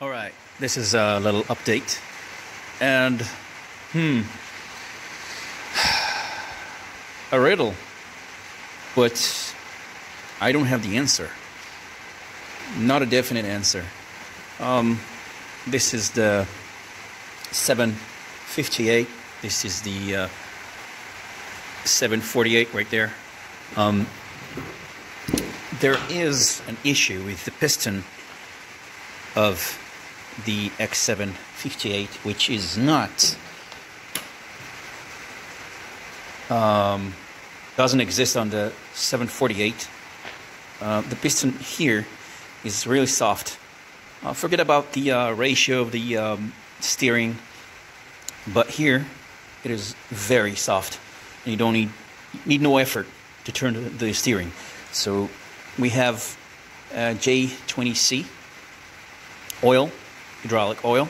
All right, this is a little update, and a riddle, but I don't have the answer. Not a definite answer. This is the 758. This is the 748 right there. There is an issue with the piston of the X758, which is not doesn't exist on the 748. The piston here is really soft. Forget about the ratio of the steering, but here it is very soft, and you don't need no effort to turn the steering. So we have J20C oil, hydraulic oil,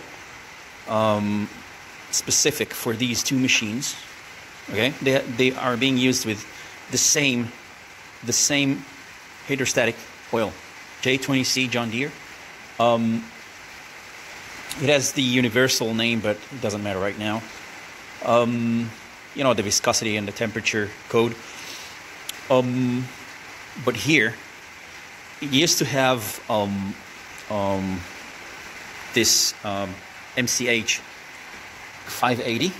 specific for these two machines. Okay, they are being used with the same hydrostatic oil, J20C John Deere. It has the universal name, but it doesn't matter right now. You know, the viscosity and the temperature code. But here, it used to have this MCH 580.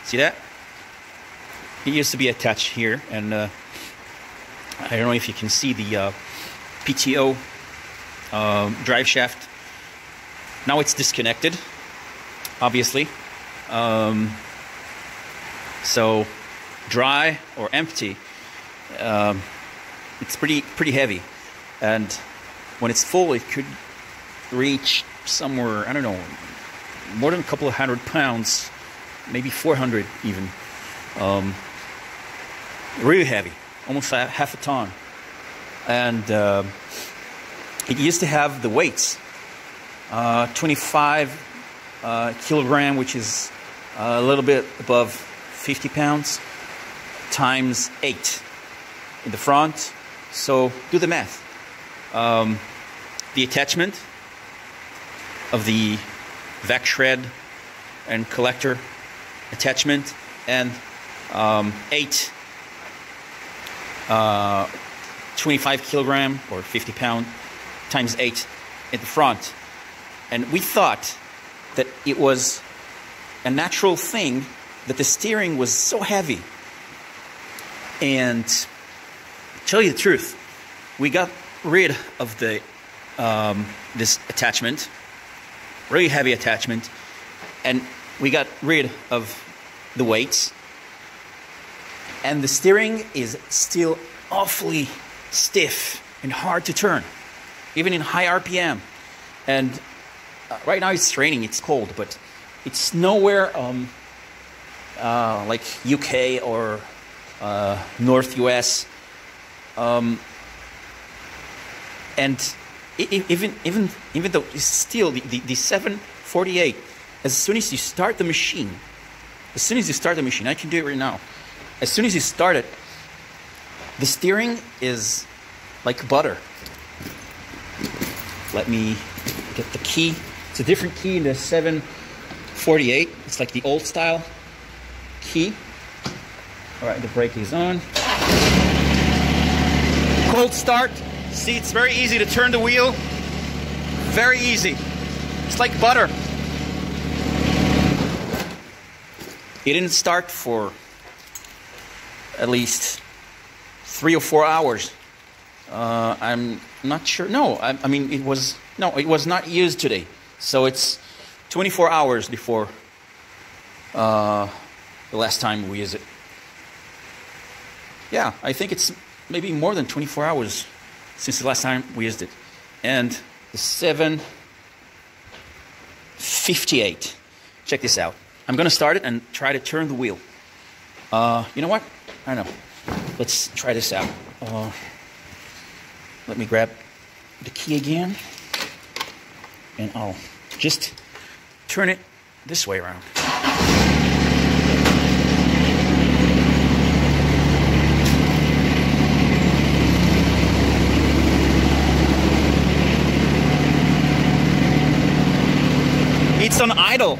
See that? It used to be attached here, and I don't know if you can see the PTO drive shaft. Now it's disconnected, obviously. So dry or empty, it's pretty heavy, and when it's full, it could reach somewhere, I don't know, more than a couple of 100 pounds, maybe 400 even. Really heavy, almost half a ton. And it used to have the weights, 25 kilogram, which is a little bit above 50 pounds, times 8 in the front. So do the math. The attachment of the vac shred and collector attachment, and 8 25 kilogram or 50 pound times 8 at the front. And we thought that it was a natural thing that the steering was so heavy. And to tell you the truth, we got rid of the this attachment, really heavy attachment, and we got rid of the weights, and the steering is still awfully stiff and hard to turn, even in high RPM. And right now it's raining, it's cold, but it's nowhere like UK or North US. And even though it's still the 748, as soon as you start the machine, I can do it right now. As soon as you start it, the steering is like butter. Let me get the key. It's a different key in the 748. It's like the old style key. All right, the brake is on. Cold start. See, it's very easy to turn the wheel. Very easy. It's like butter. It didn't start for at least 3 or 4 hours. I'm not sure. No, I mean, it was not used today. So it's 24 hours before the last time we used it. Yeah, I think it's maybe more than 24 hours since the last time we used it. And the 758. Check this out. I'm going to start it and try to turn the wheel. You know what? I don't know. Let's try this out. Let me grab the key again, and I'll just turn it this way around. It's on idle,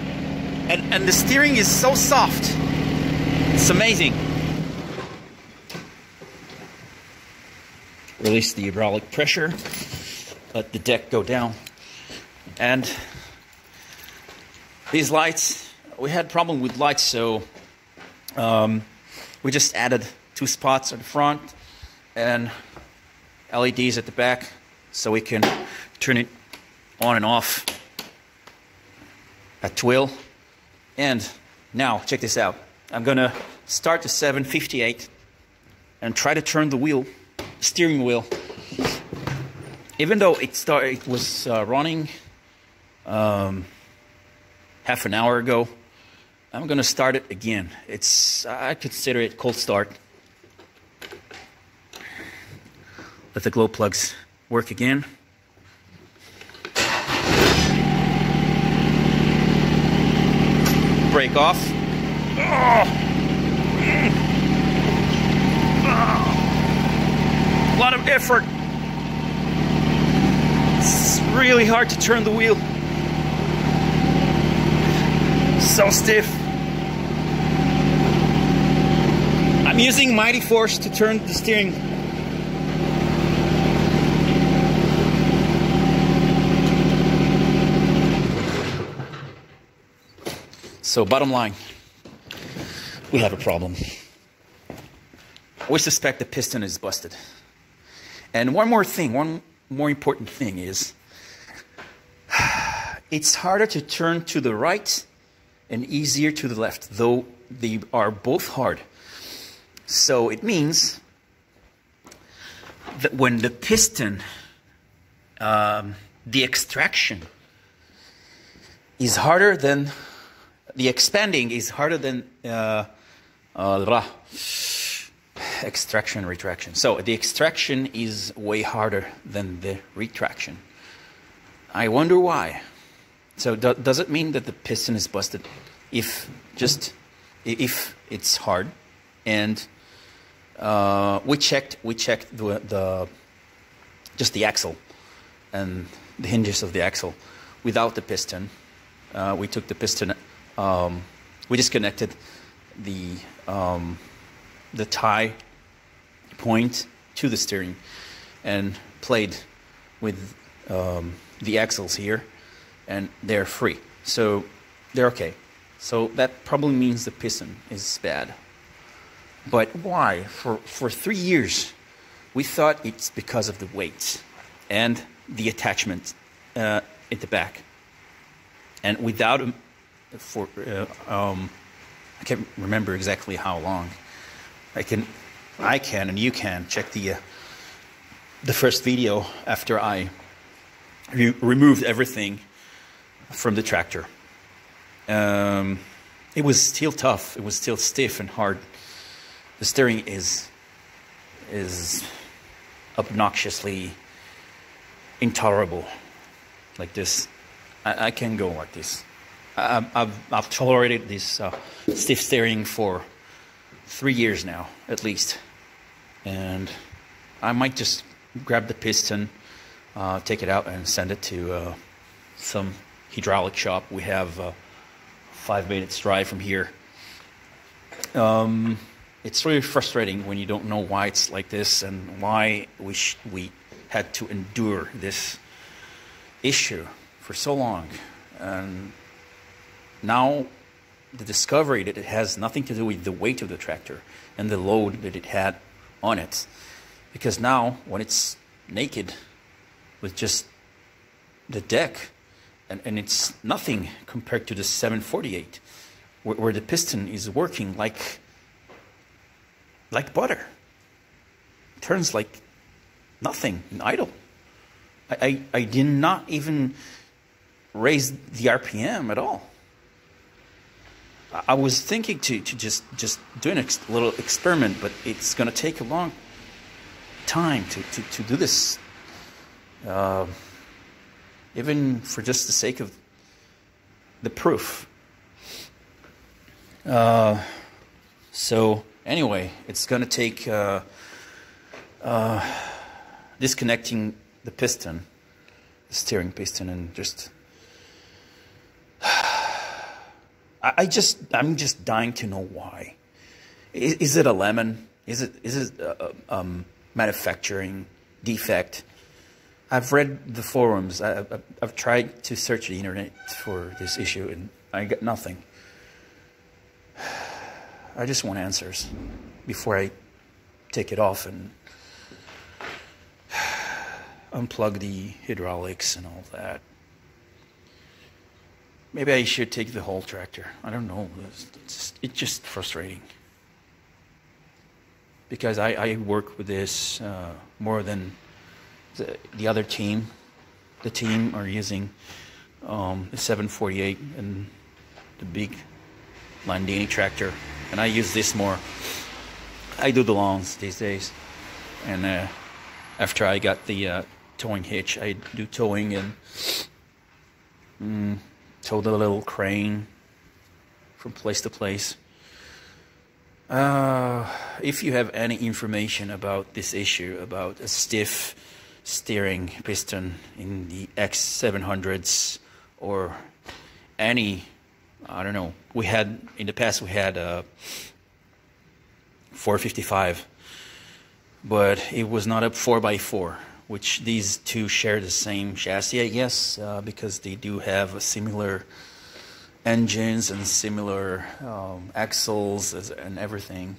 and the steering is so soft. It's amazing. Release the hydraulic pressure, let the deck go down, and these lights, we had problem with lights, so we just added 2 spots at the front and LEDs at the back, so we can turn it on and off at will. And now check this out. I'm gonna start the 758 and try to turn the wheel, steering wheel. Even though it was running half an hour ago, I'm gonna start it again. I consider it cold start. Let the glow plugs work again. Brake off. A lot of effort. It's really hard to turn the wheel. So stiff. I'm using mighty force to turn the steering. So bottom line, we have a problem. We suspect the piston is busted. And one more important thing is, it's harder to turn to the right and easier to the left, though they are both hard. So it means that when the piston, the extraction is harder than, the expanding is harder than extraction, retraction. So the extraction is way harder than the retraction. I wonder why. So does it mean that the piston is busted if it's hard? And we checked just the axle and the hinges of the axle without the piston. We took the piston. We disconnected the tie point to the steering and played with the axles here, and they're free, so they're okay. So that probably means the piston is bad. But why? For 3 years we thought it's because of the weight and the attachment at the back, and without I can't remember exactly how long. I can and you can check the first video after I removed everything from the tractor. It was still tough. It was still stiff and hard. The steering is obnoxiously intolerable. Like this, I can't go like this. I've tolerated this stiff steering for 3 years now, at least, and I might just grab the piston, take it out, and send it to some hydraulic shop. We have 5 minutes drive from here. It's really frustrating when you don't know why it's like this and why we had to endure this issue for so long. And now the discovery that it has nothing to do with the weight of the tractor and the load that it had on it. Because now, when it's naked with just the deck, and it's nothing compared to the 748, where the piston is working like butter. It turns like nothing, idle. I did not even raise the RPM at all. I was thinking to just do a little experiment, but it's going to take a long time to do this, even for just the sake of the proof. So anyway, it's going to take disconnecting the piston, the steering piston, and just I'm just dying to know why. Is it a lemon? Is it manufacturing defect? I've read the forums. I've tried to search the internet for this issue, and I got nothing. I just want answers before I take it off and unplug the hydraulics and all that. Maybe I should take the whole tractor. I don't know. It's just frustrating. Because I work with this more than the other team. The team are using the 748 and the big Landini tractor. And I use this more. I do the lawns these days. And after I got the towing hitch, I do towing and tow the little crane from place to place. If you have any information about this issue, about a stiff steering piston in the X700s or any, I don't know, in the past we had a 455, but it was not a 4x4, which these two share the same chassis, I guess, because they do have similar engines and similar axles and everything.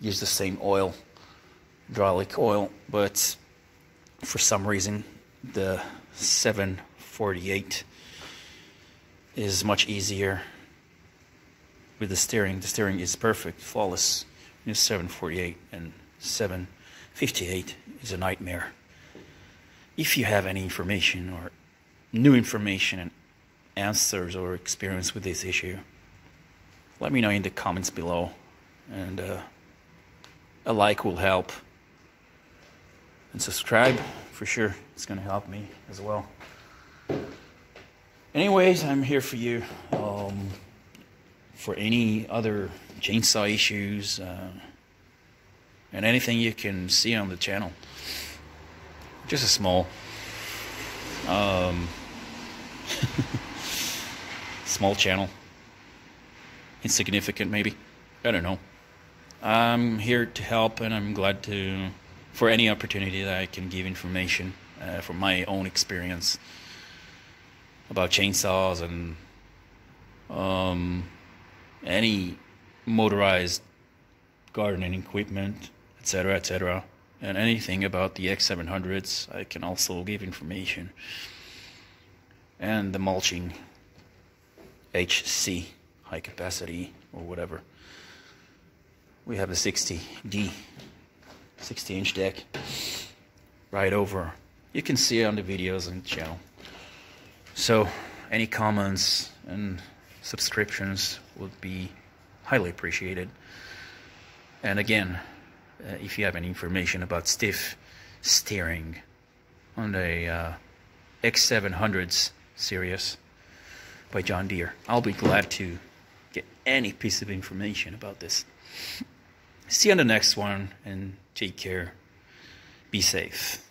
Use the same oil, hydraulic oil, but for some reason the 748 is much easier with the steering. The steering is perfect, flawless in 748, and 758 is a nightmare. If you have any information or new information and answers or experience with this issue, let me know in the comments below, and a like will help, and subscribe for sure. It's gonna help me as well. Anyways, I'm here for you for any other chainsaw issues and anything you can see on the channel. Just a small small channel, insignificant maybe, I don't know. I'm here to help, and I'm glad for any opportunity that I can give information from my own experience about chainsaws and any motorized gardening equipment, etc., etc., and anything about the X700s. I can also give information, and the mulching HC, high capacity or whatever. We have a 60D, 60-inch deck right over. You can see it on the videos on the channel. So any comments and subscriptions would be highly appreciated. And again, if you have any information about stiff steering on the X700s series by John Deere, I'll be glad to get any piece of information about this. See you on the next one, and take care. Be safe.